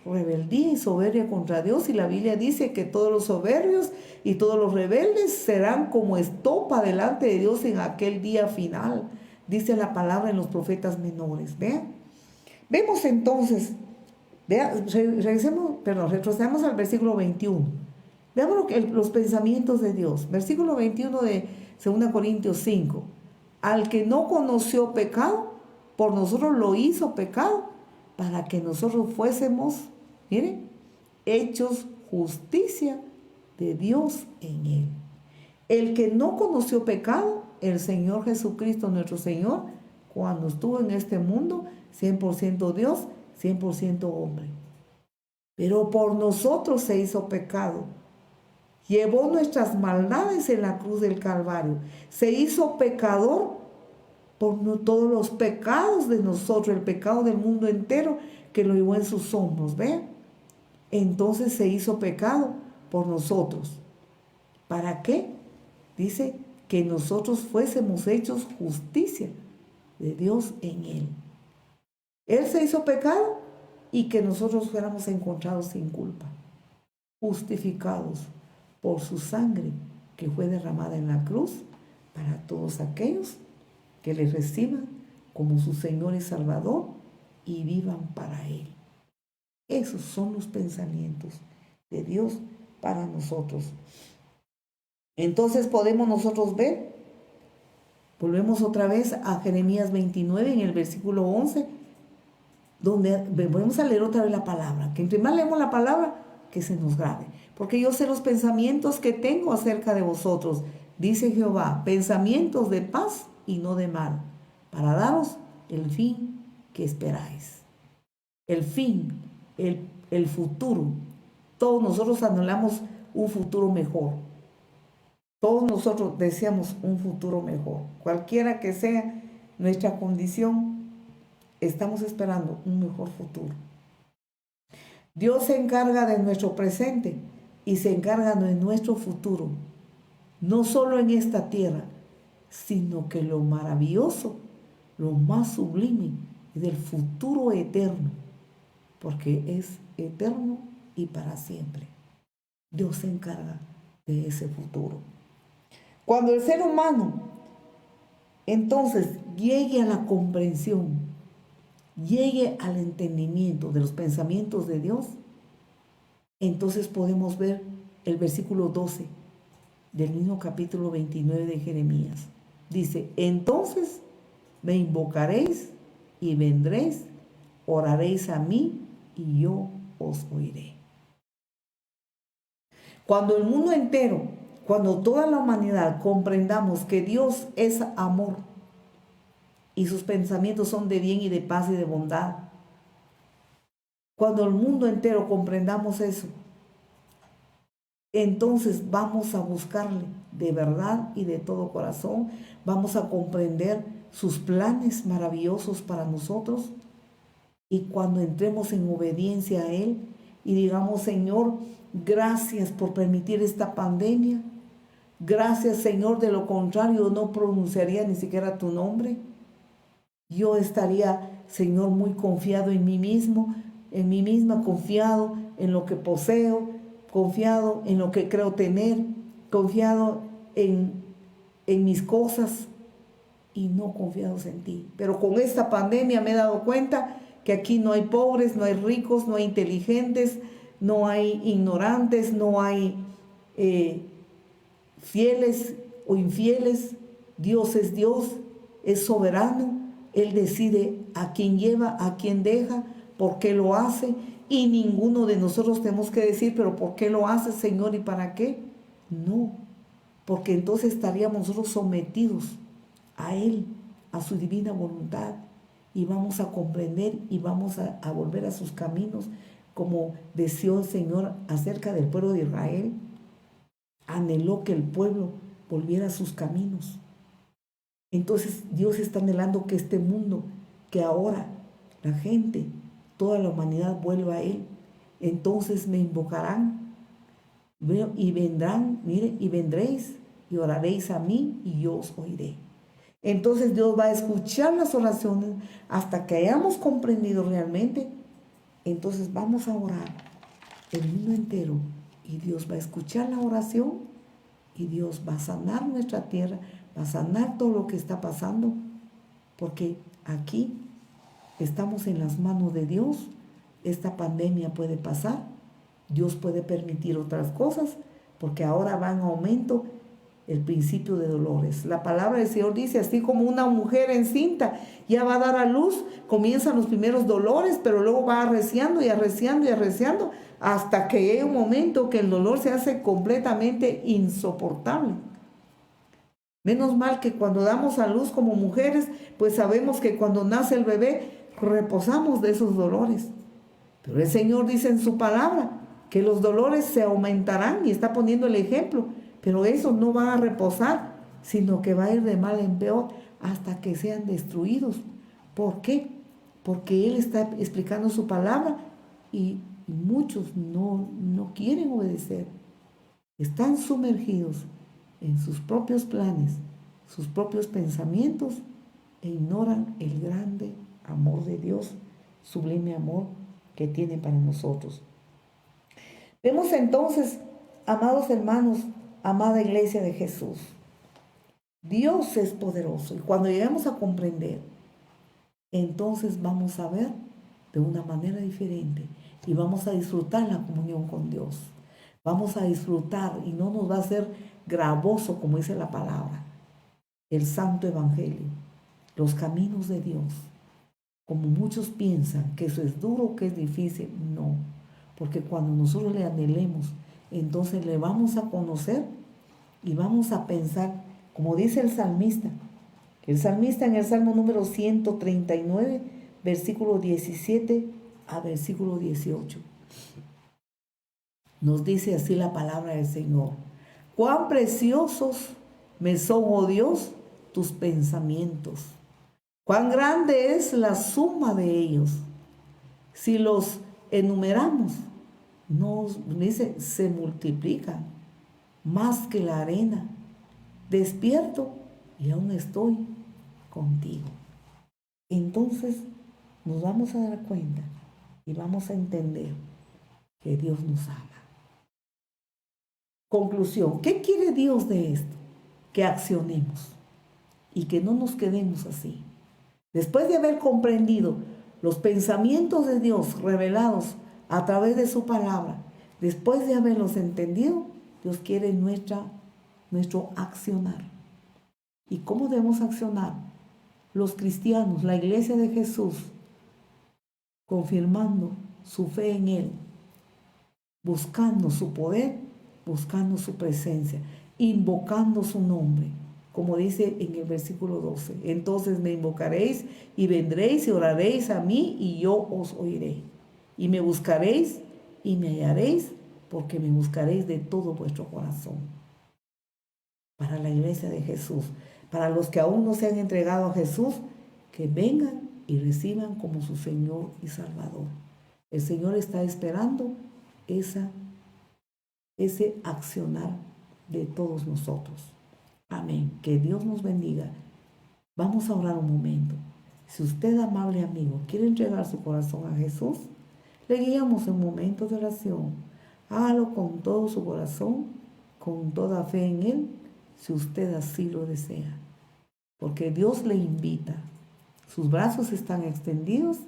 rebeldía y soberbia contra Dios, y la Biblia dice que todos los soberbios y todos los rebeldes serán como estopa delante de Dios en aquel día final, dice la palabra en los profetas menores. Vean, vemos entonces, retrocedamos al versículo 21. Veamos los pensamientos de Dios. Versículo 21 de 2 Corintios 5. Al que no conoció pecado, por nosotros lo hizo pecado, para que nosotros fuésemos, miren, hechos justicia de Dios en él. El que no conoció pecado, el Señor Jesucristo, nuestro Señor, cuando estuvo en este mundo, 100% Dios, 100% hombre. Pero por nosotros se hizo pecado. Llevó nuestras maldades en la cruz del Calvario. Se hizo pecador por todos los pecados de nosotros, el pecado del mundo entero, que lo llevó en sus hombros. ¿Ven? Entonces se hizo pecado por nosotros. ¿Para qué? Dice que nosotros fuésemos hechos justicia de Dios en él. Él se hizo pecado y que nosotros fuéramos encontrados sin culpa, justificados por su sangre que fue derramada en la cruz para todos aquellos que le reciban como su Señor y Salvador y vivan para Él. Esos son los pensamientos de Dios para nosotros. Entonces podemos nosotros ver, volvemos otra vez a Jeremías 29 en el versículo 11, donde volvemos a leer otra vez la palabra, que entre más leemos la palabra, que se nos grabe. Porque yo sé los pensamientos que tengo acerca de vosotros, dice Jehová, pensamientos de paz y no de mal, para daros el fin que esperáis. El fin, el futuro. Todos nosotros anhelamos un futuro mejor. Todos nosotros deseamos un futuro mejor. Cualquiera que sea nuestra condición, estamos esperando un mejor futuro. Dios se encarga de nuestro presente y se encarga de nuestro futuro, no solo en esta tierra, sino que lo maravilloso, lo más sublime es del futuro eterno, porque es eterno y para siempre. Dios se encarga de ese futuro. Cuando el ser humano entonces llegue a la comprensión, llegue al entendimiento de los pensamientos de Dios, entonces podemos ver el versículo 12 del mismo capítulo 29 de Jeremías. Dice, entonces me invocaréis y vendréis, oraréis a mí y yo os oiré. Cuando el mundo entero, cuando toda la humanidad comprendamos que Dios es amor y sus pensamientos son de bien y de paz y de bondad, cuando el mundo entero comprendamos eso, entonces vamos a buscarle de verdad y de todo corazón, vamos a comprender sus planes maravillosos para nosotros, y cuando entremos en obediencia a Él y digamos, Señor, gracias por permitir esta pandemia, gracias, Señor, de lo contrario no pronunciaría ni siquiera tu nombre, yo estaría, Señor, muy confiado en mí mismo, en mí misma, confiado en lo que poseo, confiado en lo que creo tener, confiado en mis cosas y no confiados en ti. Pero con esta pandemia me he dado cuenta que aquí no hay pobres, no hay ricos, no hay inteligentes, no hay ignorantes, no hay fieles o infieles. Dios es Dios, es soberano. Él decide a quién lleva, a quién deja, por qué lo hace, y ninguno de nosotros tenemos que decir, pero ¿por qué lo hace, Señor, y para qué? No, porque entonces estaríamos nosotros sometidos a Él, a su divina voluntad, y vamos a comprender y vamos a volver a sus caminos, como deseó el Señor acerca del pueblo de Israel. Anheló que el pueblo volviera a sus caminos. Entonces Dios está anhelando que este mundo, que ahora la gente, toda la humanidad vuelva a Él. Entonces me invocarán Y vendrán, mire, y vendréis y oraréis a mí y yo os oiré. Entonces Dios va a escuchar las oraciones hasta que hayamos comprendido realmente. Entonces vamos a orar el mundo entero y Dios va a escuchar la oración y Dios va a sanar nuestra tierra, va a sanar todo lo que está pasando, porque aquí estamos en las manos de Dios. Esta pandemia puede pasar, Dios puede permitir otras cosas, porque ahora va en aumento el principio de dolores. La palabra del Señor dice, así como una mujer encinta ya va a dar a luz, comienzan los primeros dolores, pero luego va arreciando y arreciando y arreciando, hasta que llegue un momento que el dolor se hace completamente insoportable. Menos mal que cuando damos a luz como mujeres, pues sabemos que cuando nace el bebé, reposamos de esos dolores. Pero el Señor dice en su palabra que los dolores se aumentarán y está poniendo el ejemplo, pero eso no va a reposar, sino que va a ir de mal en peor hasta que sean destruidos. ¿Por qué? Porque Él está explicando su palabra y muchos no quieren obedecer. Están sumergidos en sus propios planes, sus propios pensamientos e ignoran el grande amor de Dios, sublime amor que tiene para nosotros. Vemos entonces, amados hermanos, amada iglesia de Jesús, Dios es poderoso y cuando lleguemos a comprender, entonces vamos a ver de una manera diferente y vamos a disfrutar la comunión con Dios. Vamos a disfrutar y no nos va a ser gravoso, como dice la palabra, el santo evangelio, los caminos de Dios. Como muchos piensan que eso es duro, que es difícil, no. Porque cuando nosotros le anhelemos, entonces le vamos a conocer y vamos a pensar, como dice el salmista en el Salmo número 139, versículo 17 a versículo 18. Nos dice así la palabra del Señor. Cuán preciosos me son, oh Dios, tus pensamientos. Cuán grande es la suma de ellos. Si los enumeramos, dice, se multiplican más que la arena. Despierto y aún estoy contigo. Entonces nos vamos a dar cuenta y vamos a entender que Dios nos ama. Conclusión, ¿qué quiere Dios de esto? Que accionemos y que no nos quedemos así. Después de haber comprendido los pensamientos de Dios revelados a través de su palabra, después de haberlos entendido, Dios quiere nuestro accionar. ¿Y cómo debemos accionar? Los cristianos, la iglesia de Jesús, confirmando su fe en Él, buscando su poder, buscando su presencia, invocando su nombre, como dice en el versículo 12. Entonces me invocaréis y vendréis y oraréis a mí y yo os oiré. Y me buscaréis y me hallaréis, porque me buscaréis de todo vuestro corazón. Para la iglesia de Jesús, para los que aún no se han entregado a Jesús, que vengan y reciban como su Señor y Salvador. El Señor está esperando ese accionar de todos nosotros. Amén. Que Dios nos bendiga. Vamos a orar un momento. Si usted, amable amigo, quiere entregar su corazón a Jesús, le guiamos en momentos de oración. Hágalo con todo su corazón, con toda fe en Él, si usted así lo desea. Porque Dios le invita. Sus brazos están extendidos,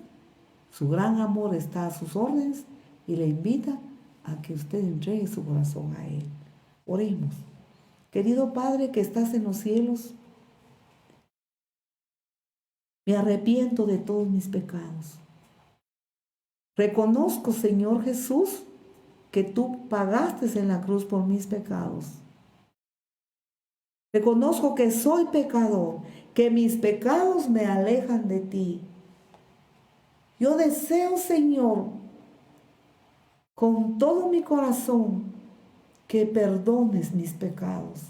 su gran amor está a sus órdenes y le invita a que usted entregue su corazón a Él. Oremos. Querido Padre que estás en los cielos, me arrepiento de todos mis pecados. Reconozco, Señor Jesús, que tú pagaste en la cruz por mis pecados. Reconozco que soy pecador, que mis pecados me alejan de ti. Yo deseo, Señor, con todo mi corazón, que perdones mis pecados.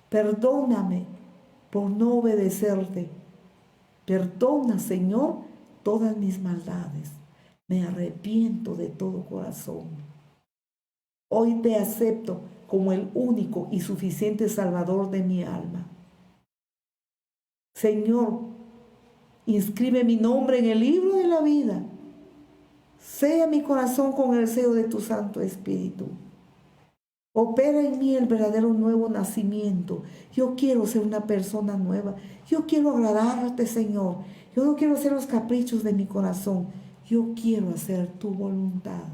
Perdóname por no obedecerte. Perdona, Señor, todas mis maldades. Me arrepiento de todo corazón. Hoy te acepto como el único y suficiente Salvador de mi alma. Señor, inscribe mi nombre en el libro de la vida. Sella mi corazón con el sello de tu Santo Espíritu. Opera en mí el verdadero nuevo nacimiento. Yo quiero ser una persona nueva. Yo quiero agradarte, Señor. Yo no quiero hacer los caprichos de mi corazón. Yo quiero hacer tu voluntad.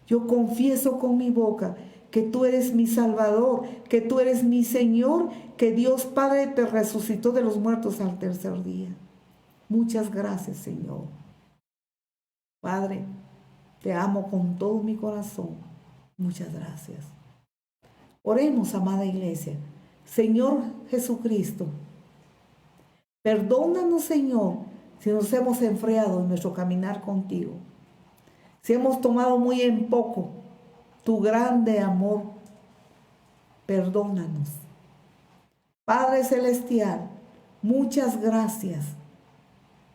Yo confieso con mi boca que tú eres mi Salvador, que tú eres mi Señor, que Dios Padre te resucitó de los muertos al tercer día. Muchas gracias, Señor. Padre, te amo con todo mi corazón. Muchas gracias. Oremos, amada iglesia. Señor Jesucristo, perdónanos, Señor, si nos hemos enfriado en nuestro caminar contigo. Si hemos tomado muy en poco tu grande amor, perdónanos. Padre Celestial, muchas gracias.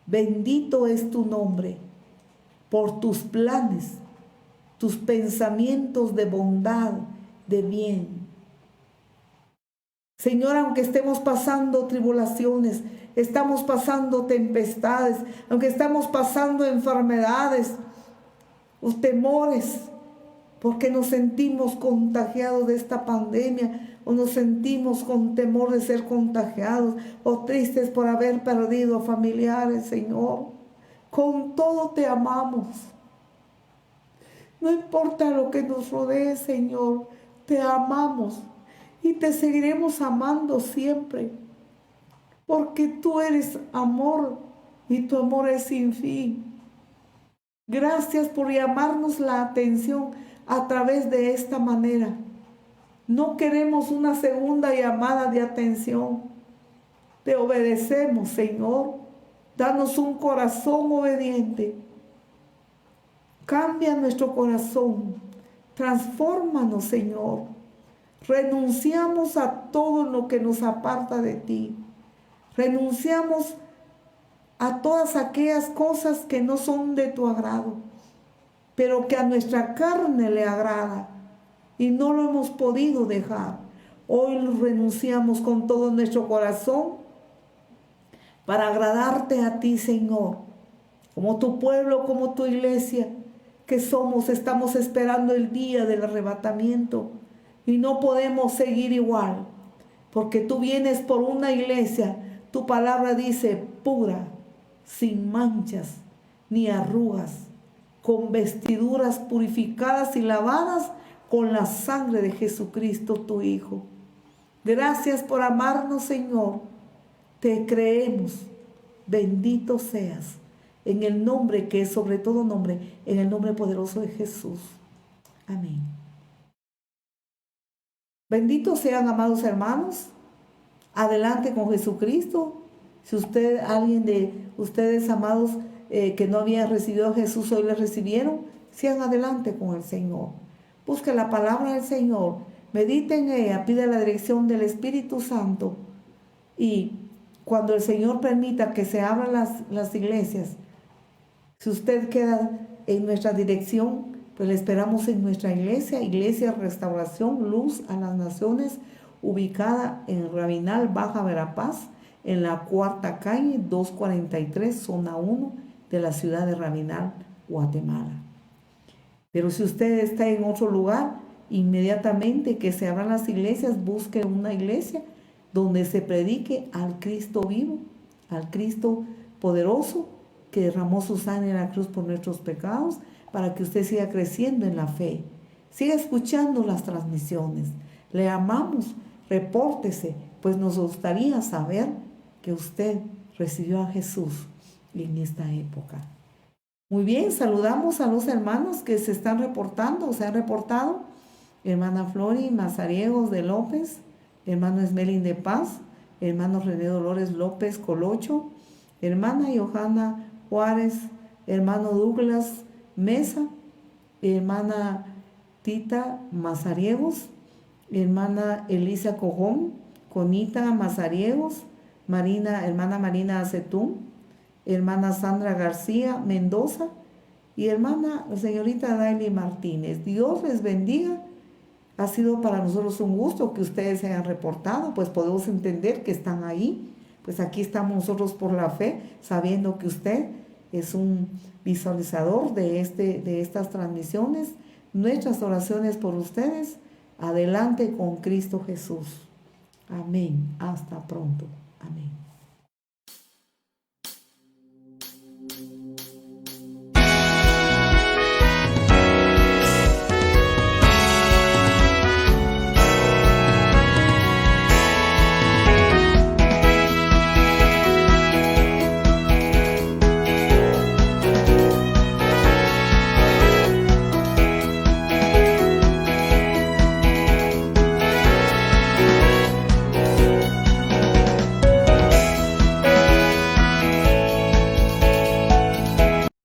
Bendito es tu nombre por tus planes, tus pensamientos de bondad, de bien. Señor, aunque estemos pasando tribulaciones, estamos pasando tempestades, aunque estamos pasando enfermedades o temores, porque nos sentimos contagiados de esta pandemia, o nos sentimos con temor de ser contagiados, o tristes por haber perdido familiares, Señor. Con todo te amamos. No importa lo que nos rodee, Señor, te amamos y te seguiremos amando siempre, porque tú eres amor y tu amor es sin fin. Gracias por llamarnos la atención a través de esta manera. No queremos una segunda llamada de atención. Te obedecemos, Señor. Danos un corazón obediente. Cambia nuestro corazón. Transfórmanos, Señor. Renunciamos a todo lo que nos aparta de ti. Renunciamos a todas aquellas cosas que no son de tu agrado, pero que a nuestra carne le agrada y no lo hemos podido dejar. Hoy renunciamos con todo nuestro corazón para agradarte a ti, Señor. Como tu pueblo, como tu iglesia que somos, estamos esperando el día del arrebatamiento y no podemos seguir igual, porque tú vienes por una iglesia, tu palabra dice, pura, sin manchas ni arrugas, con vestiduras purificadas y lavadas con la sangre de Jesucristo, tu Hijo. Gracias por amarnos, Señor. Te creemos. Bendito seas. En el nombre que es sobre todo nombre, en el nombre poderoso de Jesús. Amén. Benditos sean, amados hermanos. Adelante con Jesucristo. Si alguien de ustedes, amados, que no habían recibido a Jesús, hoy le recibieron, sigan adelante con el Señor. Busque la palabra del Señor, medite en ella, pide la dirección del Espíritu Santo. Y cuando el Señor permita que se abran las iglesias, si usted queda en nuestra dirección, pues le esperamos en nuestra iglesia, Iglesia Restauración Luz a las Naciones, ubicada en Rabinal, Baja Verapaz, en la 4ª calle 243, zona 1 de la ciudad de Rabinal, Guatemala. Pero si usted está en otro lugar, inmediatamente que se abran las iglesias, busque una iglesia donde se predique al Cristo vivo, al Cristo poderoso, que derramó su sangre en la cruz por nuestros pecados, para que usted siga creciendo en la fe. Siga escuchando las transmisiones. Le amamos, repórtese, pues nos gustaría saber que usted recibió a Jesús en esta época. Muy bien, saludamos a los hermanos que se están reportando, o se han reportado. Hermana Flori Mazariegos de López, hermano Esmelín de Paz, hermano René Dolores López Colocho, hermana Johanna Juárez, hermano Douglas Mesa, hermana Tita Mazariegos, hermana Elisa Cojón, Conita Mazariegos, hermana Marina Acetún, hermana Sandra García Mendoza, y hermana señorita Daily Martínez. Dios les bendiga. Ha sido para nosotros un gusto que ustedes se hayan reportado, pues podemos entender que están ahí. Pues aquí estamos nosotros por la fe, sabiendo que usted es un visualizador de estas transmisiones. Nuestras oraciones por ustedes. Adelante con Cristo Jesús. Amén. Hasta pronto. Amén.